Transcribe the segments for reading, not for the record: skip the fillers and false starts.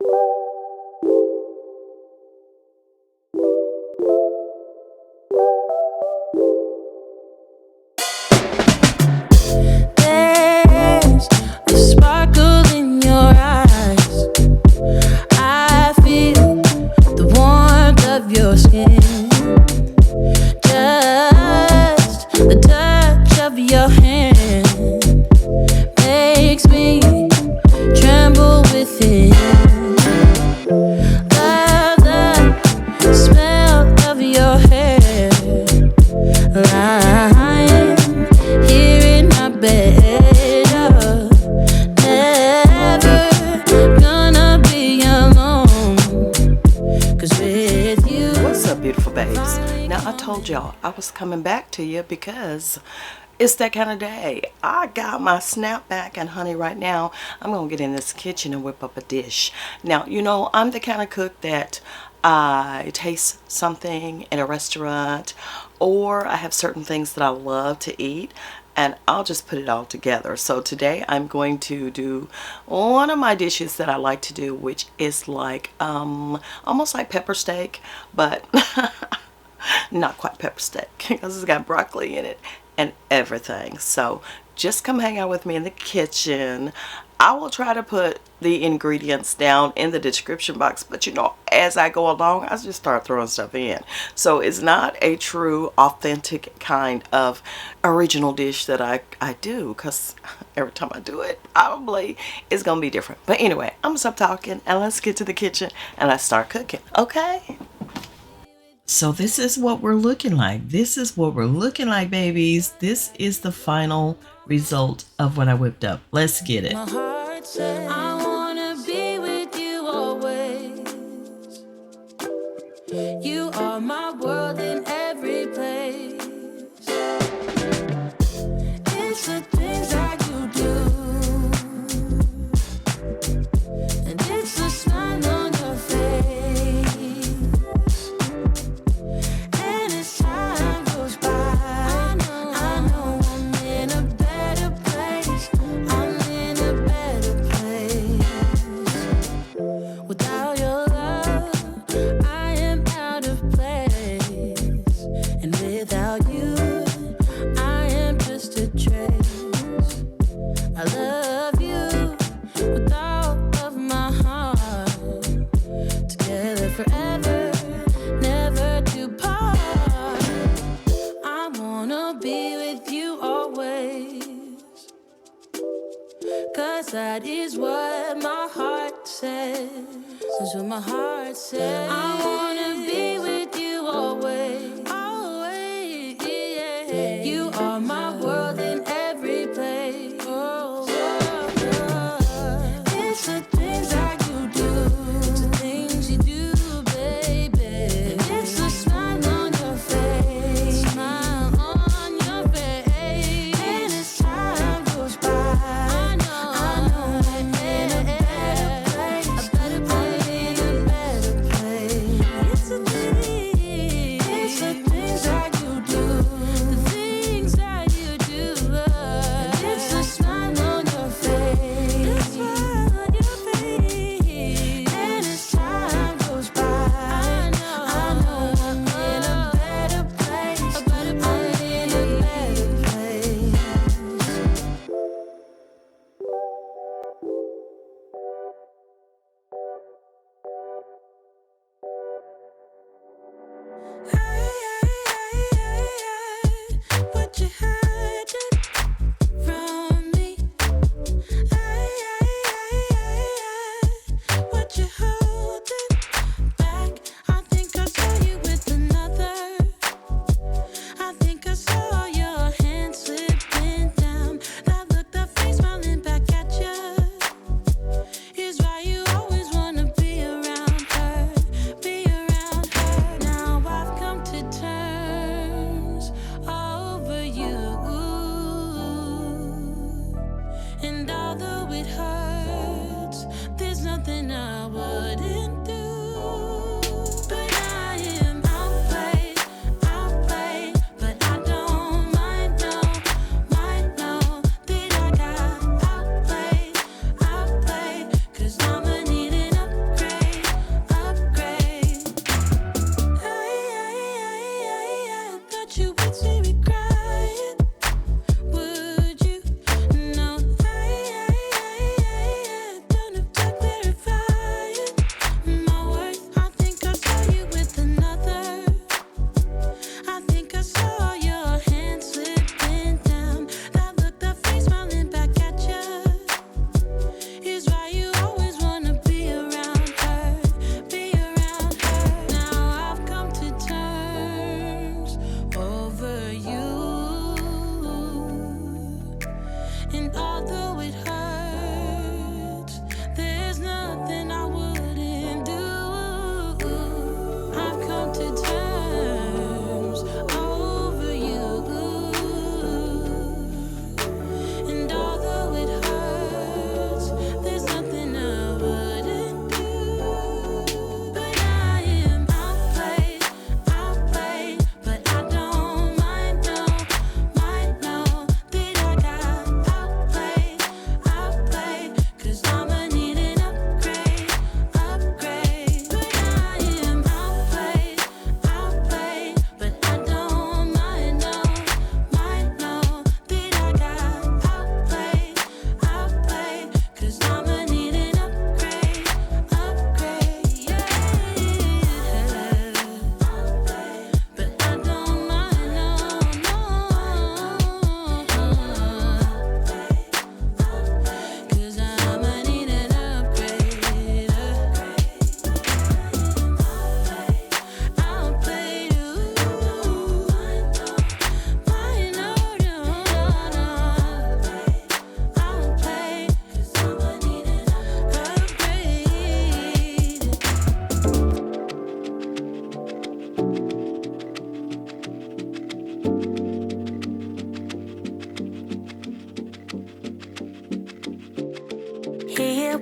There's a sparkle in your eyes. I feel the warmth of your skin. Just the touch of your hand makes me tremble within. Love the smell of your hair, lying here in my bed. Never gonna be alone, 'cause with you. What's up, beautiful babes? Now, I told y'all I was coming back to you because it's that kind of day. I got my snapback and honey right now. I'm gonna get in this kitchen and whip up a dish. Now, you know, I'm the kind of cook that I taste something in a restaurant, or I have certain things that I love to eat, and I'll just put it all together. So today I'm going to do one of my dishes that I like to do, which is like almost like pepper steak, but not quite pepper steak, because it's got broccoli in it and everything. So just come hang out with me in the kitchen. I will try to put the ingredients down in the description box, but you know, as I go along, I just start throwing stuff in. So it's not a true, authentic kind of original dish that I do, because every time I do it, probably it's gonna be different. But anyway, I'm gonna stop talking and let's get to the kitchen and let's start cooking, okay? So this is what we're looking like. This is what we're looking like, babies. This is the final result of what I whipped up. Let's get it. My heart says I wanna be with you always. You are my world in every place. It's the things that you do, and it's the smile on your face. And as time goes by, I know I'm in a better place. I'm in a better place. Without your love, I am out of place. And without you, I am just a trace. I love you with all of my heart. Together forever, never to part. I wanna be with you always, 'cause that is what my heart says. That's what my heart says. I wanna be with you always. Always, yeah. You are my world in every place. Oh, it's the things that you do. It's the things you do, baby. And it's the smile on your face. Smile on your face. And as time goes by, I know I'm in a better place. A better place. In a better place.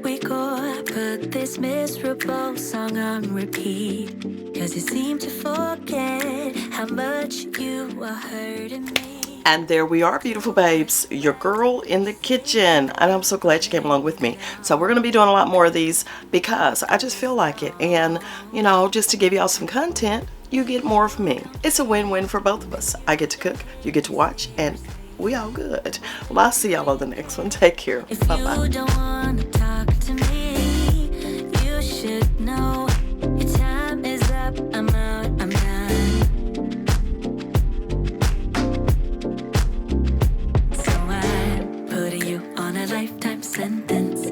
we go. I put this miserable song on repeat, 'cause you seem to forget how much you are hurting me. And there we are, beautiful babes, your girl in the kitchen. And I'm so glad you came along with me. So we're going to be doing a lot more of these because I just feel like it. And, you know, just to give y'all some content, you get more of me. It's a win-win for both of us. I get to cook, you get to watch, and we all good. Well, I'll see y'all on the next one. Take care. Bye-bye. You don't want to talk to me, you should know your time is up. I'm out, I'm done. So I'm putting you on a lifetime sentence,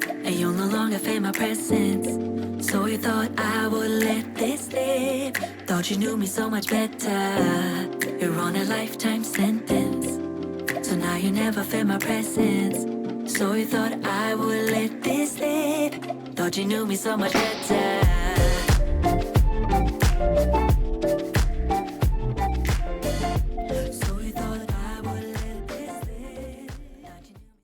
and you'll no longer feel my presence. So you thought I would let this slip, thought you knew me so much better. You're on a lifetime sentence, so now you never feel my presence. So you thought I would let this slip, thought you knew me so much better.